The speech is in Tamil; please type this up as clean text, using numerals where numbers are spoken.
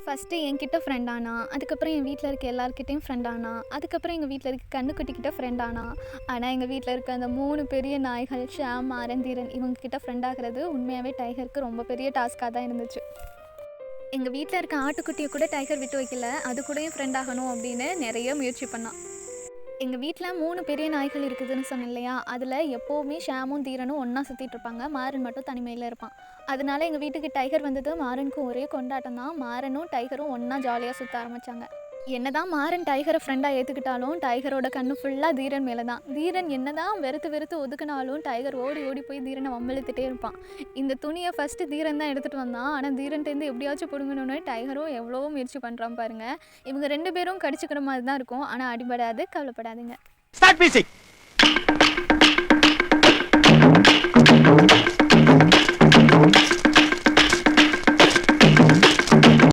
ஃபஸ்ட்டு என்கிட்ட ஃப்ரெண்ட் ஆனா, அதுக்கப்புறம் என் வீட்ல இருக்க எல்லார்கிட்டயும் ஃப்ரெண்ட் ஆனா, அதுக்கப்புறம் எங்கள் வீட்ல இருக்க கன்னுக்குட்டிக்கிட்ட ஃப்ரெண்ட் ஆனா. ஆனா, எங்கள் வீட்ல இருக்க அந்த 3 பெரிய நாய்கள் ஷியாம், மாறன், தீரன் இவங்க கிட்ட ஃப்ரெண்ட் ஆகுறது உண்மையாகவே டைகருக்கு ரொம்ப பெரிய டாஸ்க்காக தான் இருந்துச்சு. எங்கள் வீட்டில் இருக்க ஆட்டுக்குட்டியை கூட டைகர் விட்டு வைக்கல, அது கூடயும் ஃப்ரெண்ட் ஆகணும் அப்படின்னு நிறைய முயற்சி பண்ணான். எங்கள் வீட்டில் 3 பெரிய நாய்கள் இருக்குதுன்னு சொன்னேன் இல்லையா, அதில் எப்போவுமே ஷியாமும் தீரனும் ஒன்றா சுற்றிட்டு இருப்பாங்க, மாறன் மட்டும் தனிமையில் இருப்பான். அதனால எங்கள் வீட்டுக்கு டைகர் வந்தது மாறனுக்கு ஒரே கொண்டாட்டம் தான். மாறனும் டைகரும் ஒன்றா ஜாலியாக சுற்ற ஆரம்பித்தாங்க. என்னதான் மாறன் டைகரை ஃப்ரெண்டாக ஏற்றுக்கிட்டாலும் டைகரோட கண்ணு ஃபுல்லாக தீரன் மேலே தான். தீரன் என்னதான் வெறுத்து வெறுத்து ஒதுக்குனாலும் டைகர் ஓடி ஓடி போய் தீரனை வம்பிழுத்துட்டே இருப்பான். இந்த துணியை ஃபஸ்ட்டு தீரன் தான் எடுத்துகிட்டு வந்தான். ஆனால் தீரன்ட்டேருந்து எப்படியாச்சும் பிடுங்கணுன்னு டைகரும் எவ்வளோ முயற்சி பண்ணுறான் பாருங்கள். இவங்க 2 பேரும் கடிச்சிக்கிற மாதிரி தான் இருக்கும், ஆனால் அடிபடாது, கவலைப்படாதீங்க.